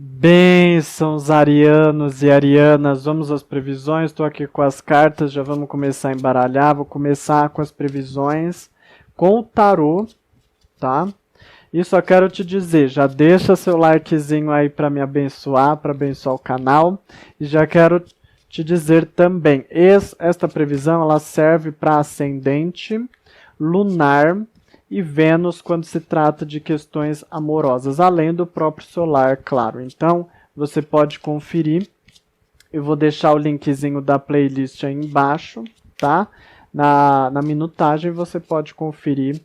Bênçãos, arianos e arianas, vamos às previsões. Estou aqui com as cartas, já vamos começar a embaralhar. Vou começar com as previsões com o tarô, tá? E só quero te dizer, já deixa seu likezinho aí para me abençoar, para abençoar o canal. E já quero te dizer também, esta previsão ela serve para ascendente, lunar e Vênus quando se trata de questões amorosas, além do próprio solar, claro. Então, você pode conferir. Eu vou deixar o linkzinho da playlist aí embaixo, tá? Na minutagem você pode conferir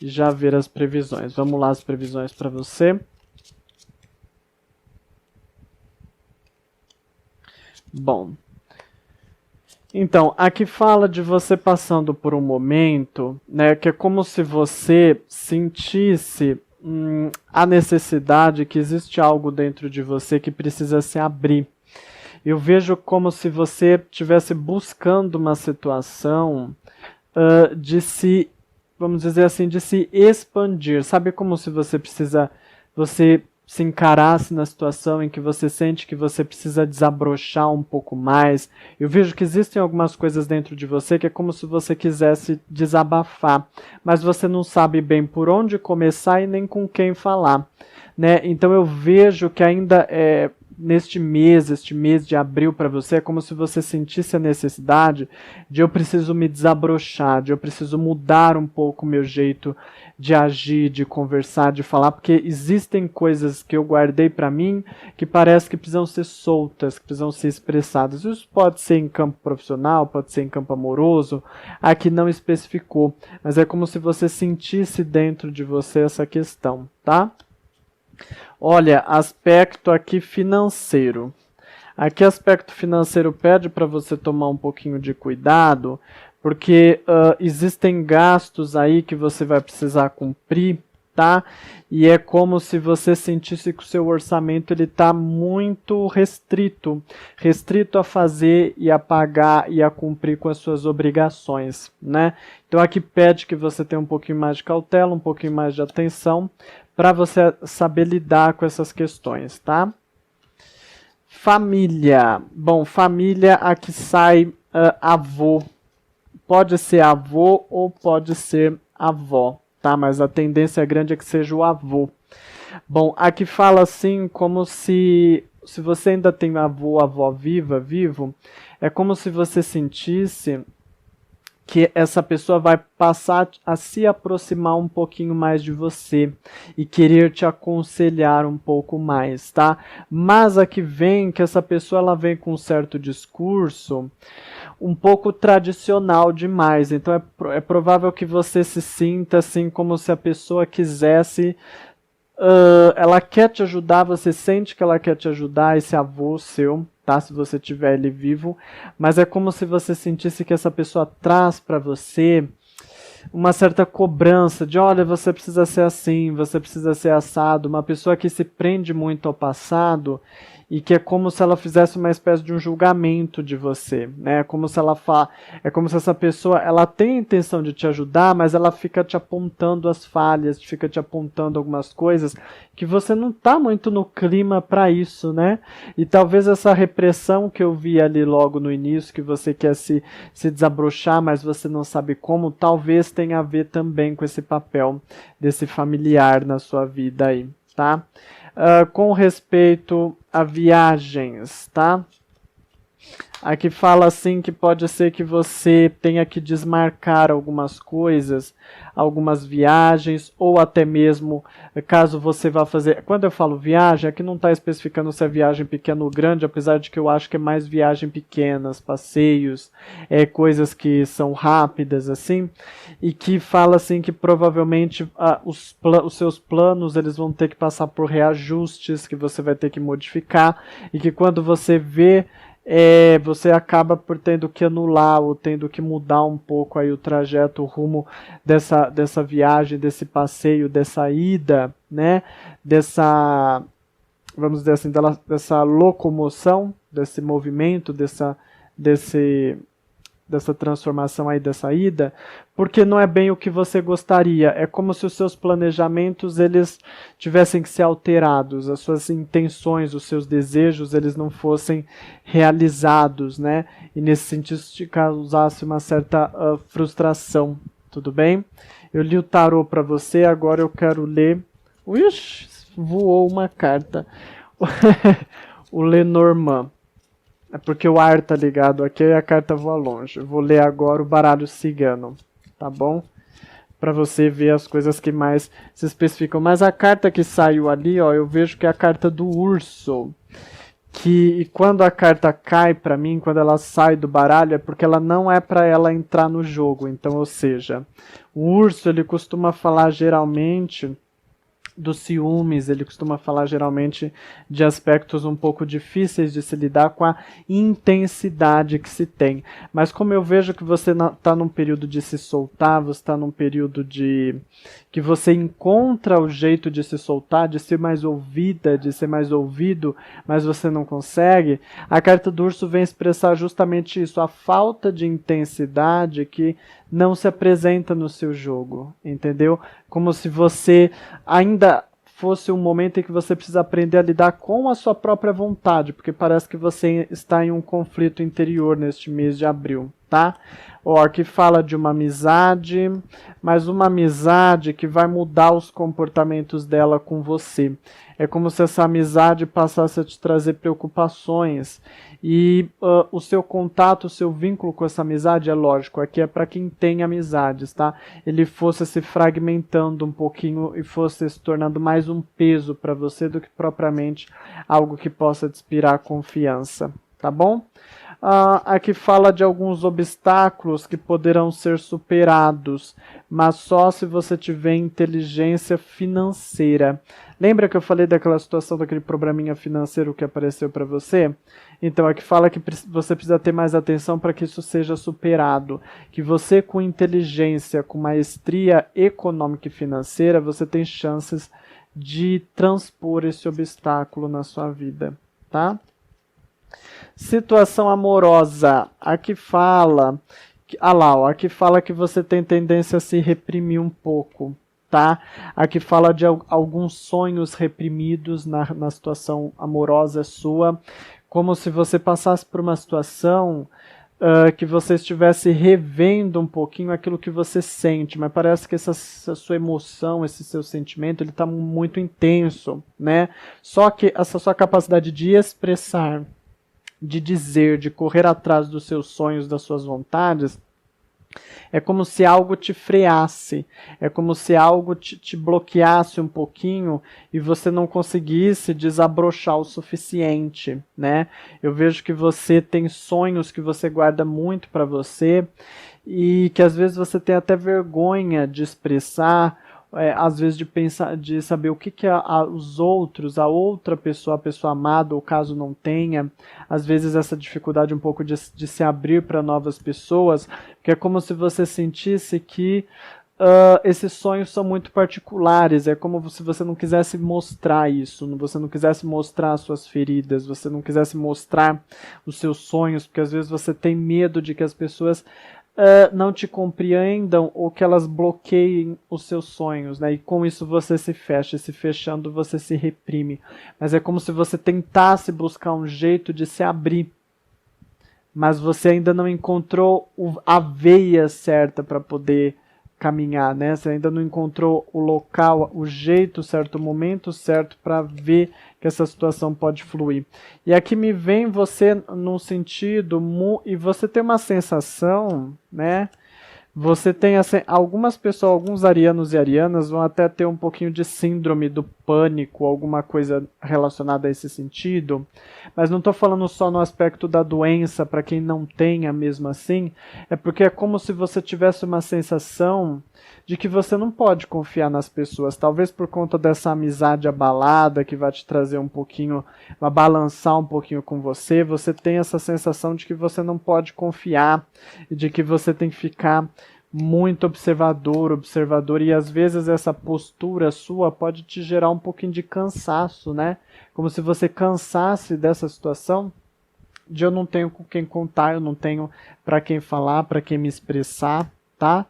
e já ver as previsões. Vamos lá, as previsões para você. Bom, então, aqui fala de você passando por um momento, né, que é como se você sentisse a necessidade que existe algo dentro de você que precisa se abrir. Eu vejo como se você estivesse buscando uma situação de se, vamos dizer assim, de se expandir. Sabe como se você se encarasse na situação em que você sente que você precisa desabrochar um pouco mais. Eu vejo que existem algumas coisas dentro de você que é como se você quisesse desabafar, mas você não sabe bem por onde começar e nem com quem falar, né? Então eu vejo que ainda este mês de abril para você, é como se você sentisse a necessidade de eu preciso me desabrochar, de eu preciso mudar um pouco o meu jeito de agir, de conversar, de falar, porque existem coisas que eu guardei para mim que parece que precisam ser soltas, que precisam ser expressadas. Isso pode ser em campo profissional, pode ser em campo amoroso, aqui não especificou, mas é como se você sentisse dentro de você essa questão, tá? Olha, aspecto aqui financeiro. Aqui aspecto financeiro pede para você tomar um pouquinho de cuidado, porque existem gastos aí que você vai precisar cumprir, tá? E é como se você sentisse que o seu orçamento ele está muito restrito, restrito a fazer e a pagar e a cumprir com as suas obrigações, né? Então aqui pede que você tenha um pouquinho mais de cautela, um pouquinho mais de atenção, para você saber lidar com essas questões, tá? Família. Bom, família aqui sai avô. Pode ser avô ou pode ser avó, tá? Mas a tendência grande é que seja o avô. Bom, aqui fala assim como se você ainda tem avô, avó vivo, é como se você sentisse que essa pessoa vai passar a se aproximar um pouquinho mais de você e querer te aconselhar um pouco mais, tá? Mas aqui vem que essa pessoa ela vem com um certo discurso um pouco tradicional demais, então é provável que você se sinta assim como se a pessoa quisesse ela quer te ajudar, você sente que ela quer te ajudar, esse avô seu, tá? Se você tiver ele vivo, mas é como se você sentisse que essa pessoa traz para você uma certa cobrança de, olha, você precisa ser assim, você precisa ser assado, uma pessoa que se prende muito ao passado e que é como se ela fizesse uma espécie de um julgamento de você, né? É como se essa pessoa, ela tem a intenção de te ajudar, mas ela fica te apontando as falhas, fica te apontando algumas coisas que você não está muito no clima para isso, né? E talvez essa repressão que eu vi ali logo no início, que você quer se desabrochar, mas você não sabe como, talvez tenha a ver também com esse papel desse familiar na sua vida aí, tá? Com respeito a viagens, tá? Aqui fala assim que pode ser que você tenha que desmarcar algumas coisas, algumas viagens, ou até mesmo caso você vá fazer... Quando eu falo viagem, aqui não está especificando se é viagem pequena ou grande, apesar de que eu acho que é mais viagem pequenas, passeios, coisas que são rápidas, assim, e que fala assim que provavelmente os seus planos eles vão ter que passar por reajustes, que você vai ter que modificar, e que quando você vê você acaba por tendo que anular ou tendo que mudar um pouco aí o trajeto, o rumo dessa viagem, desse passeio, dessa ida, né? Dessa, vamos dizer assim, dessa locomoção, desse movimento, desse dessa transformação aí, dessa ida, porque não é bem o que você gostaria. É como se os seus planejamentos eles tivessem que ser alterados, as suas intenções, os seus desejos, eles não fossem realizados, né? E nesse sentido te causasse uma certa frustração, tudo bem? Eu li o tarô para você, agora eu quero ler... Ixi, voou uma carta. O Lenormand. É porque o ar tá ligado aqui e a carta voa longe. Eu vou ler agora o baralho cigano, tá bom? Para você ver as coisas que mais se especificam. Mas a carta que saiu ali, ó, eu vejo que é a carta do urso. E quando a carta cai para mim, quando ela sai do baralho, é porque ela não é para ela entrar no jogo. Então, ou seja, o urso ele costuma falar geralmente dos ciúmes, ele costuma falar geralmente de aspectos um pouco difíceis de se lidar com a intensidade que se tem. Mas como eu vejo que você está num período de se soltar, você está num período de que você encontra o jeito de se soltar, de ser mais ouvida, de ser mais ouvido, mas você não consegue, a carta do urso vem expressar justamente isso, a falta de intensidade que não se apresenta no seu jogo, entendeu? Como se você ainda fosse um momento em que você precisa aprender a lidar com a sua própria vontade, porque parece que você está em um conflito interior neste mês de abril, tá? Ó, que fala de uma amizade, mas uma amizade que vai mudar os comportamentos dela com você. É como se essa amizade passasse a te trazer preocupações. E o seu contato, o seu vínculo com essa amizade, é lógico, aqui é para quem tem amizades, tá? Ele fosse se fragmentando um pouquinho e fosse se tornando mais um peso para você do que propriamente algo que possa te inspirar confiança, tá bom? Aqui fala de alguns obstáculos que poderão ser superados, mas só se você tiver inteligência financeira. Lembra que eu falei daquela situação, daquele probleminha financeiro que apareceu para você? Então, aqui fala que você precisa ter mais atenção para que isso seja superado. Que você, com inteligência, com maestria econômica e financeira, você tem chances de transpor esse obstáculo na sua vida, tá? Situação amorosa. Aqui fala... aqui fala que você tem tendência a se reprimir um pouco. Tá? Aqui fala de alguns sonhos reprimidos na situação amorosa sua, como se você passasse por uma situação que você estivesse revendo um pouquinho aquilo que você sente, mas parece que essa sua emoção, esse seu sentimento, ele está muito intenso, né? Só que essa sua capacidade de expressar, de dizer, de correr atrás dos seus sonhos, das suas vontades, é como se algo te freasse, é como se algo te bloqueasse um pouquinho e você não conseguisse desabrochar o suficiente, né? Eu vejo que você tem sonhos que você guarda muito para você e que às vezes você tem até vergonha de expressar, às vezes de pensar, de saber o que os outros, a outra pessoa, a pessoa amada, ou caso não tenha, às vezes essa dificuldade um pouco de se abrir para novas pessoas, que é como se você sentisse que esses sonhos são muito particulares, é como se você não quisesse mostrar isso, você não quisesse mostrar as suas feridas, você não quisesse mostrar os seus sonhos, porque às vezes você tem medo de que as pessoas não te compreendam ou que elas bloqueiem os seus sonhos, né? E com isso você se fecha, e se fechando você se reprime. Mas é como se você tentasse buscar um jeito de se abrir, mas você ainda não encontrou a veia certa para poder caminhar, né? Você ainda não encontrou o local, o jeito certo, o momento certo para ver que essa situação pode fluir. E aqui me vem você num sentido, e você tem uma sensação, né? Você tem assim, algumas pessoas, alguns arianos e arianas vão até ter um pouquinho de síndrome do pânico, alguma coisa relacionada a esse sentido, mas não estou falando só no aspecto da doença, para quem não tenha mesmo assim, é porque é como se você tivesse uma sensação de que você não pode confiar nas pessoas, talvez por conta dessa amizade abalada que vai te trazer um pouquinho, vai balançar um pouquinho com você, você tem essa sensação de que você não pode confiar e de que você tem que ficar muito observador, e às vezes essa postura sua pode te gerar um pouquinho de cansaço, né? Como se você cansasse dessa situação de eu não tenho com quem contar, eu não tenho para quem falar, para quem me expressar, tá?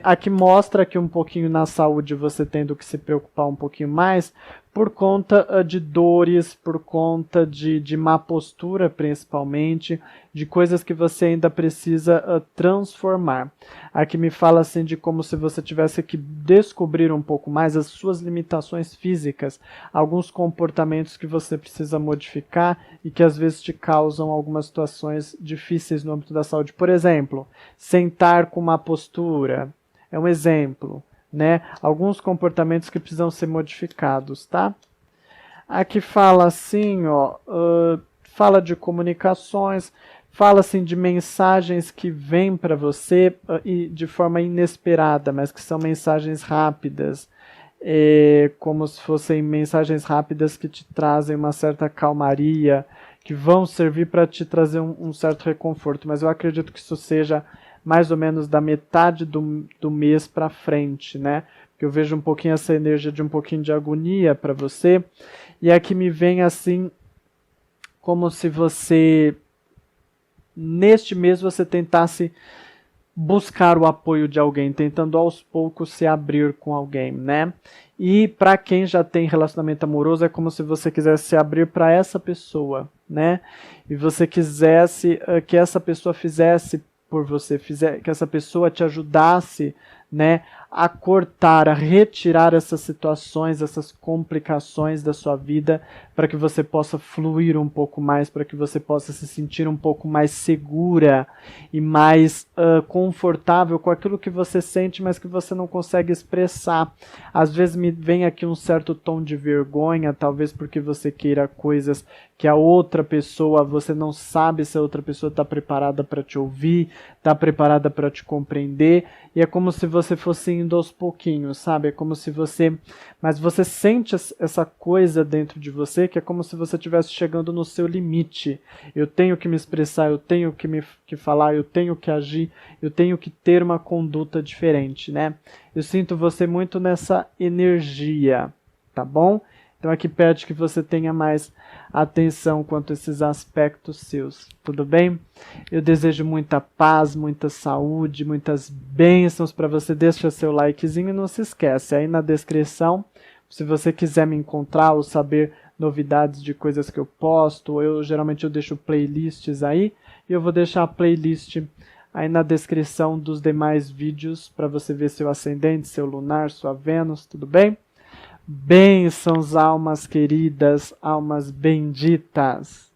Aqui mostra que um pouquinho na saúde você tendo que se preocupar um pouquinho mais por conta de dores, por conta de má postura principalmente, de coisas que você ainda precisa transformar. Aqui me fala assim de como se você tivesse que descobrir um pouco mais as suas limitações físicas, alguns comportamentos que você precisa modificar e que às vezes te causam algumas situações difíceis no âmbito da saúde. Por exemplo, sentar com má postura é um exemplo, né? Alguns comportamentos que precisam ser modificados, tá? Aqui fala assim, ó, fala de comunicações, fala assim de mensagens que vêm para você e de forma inesperada, mas que são mensagens rápidas, como se fossem mensagens rápidas que te trazem uma certa calmaria, que vão servir para te trazer um certo reconforto, mas eu acredito que isso seja mais ou menos da metade do mês para frente, né? Porque eu vejo um pouquinho essa energia de um pouquinho de agonia para você, e aqui me vem assim, como se você, neste mês, você tentasse buscar o apoio de alguém, tentando aos poucos se abrir com alguém, né? E para quem já tem relacionamento amoroso, é como se você quisesse se abrir para essa pessoa, né? E você quisesse que essa pessoa fizesse por você, que essa pessoa te ajudasse, né, a cortar, a retirar essas situações, essas complicações da sua vida, para que você possa fluir um pouco mais, para que você possa se sentir um pouco mais segura e mais confortável com aquilo que você sente, mas que você não consegue expressar. Às vezes me vem aqui um certo tom de vergonha, talvez porque você queira coisas que a outra pessoa, você não sabe se a outra pessoa está preparada para te ouvir, está preparada para te compreender, e é como se você fosse indo aos pouquinhos, sabe? É como se você... Mas você sente essa coisa dentro de você que é como se você estivesse chegando no seu limite. Eu tenho que me expressar, eu tenho que falar, eu tenho que agir, eu tenho que ter uma conduta diferente, né? Eu sinto você muito nessa energia, tá bom? Então aqui pede que você tenha mais atenção quanto a esses aspectos seus, tudo bem? Eu desejo muita paz, muita saúde, muitas bênçãos para você. Deixa seu likezinho e não se esquece, aí na descrição, se você quiser me encontrar ou saber novidades de coisas que eu posto, geralmente eu deixo playlists aí, e eu vou deixar a playlist aí na descrição dos demais vídeos para você ver seu ascendente, seu lunar, sua Vênus, tudo bem? Bênçãos, almas queridas, almas benditas.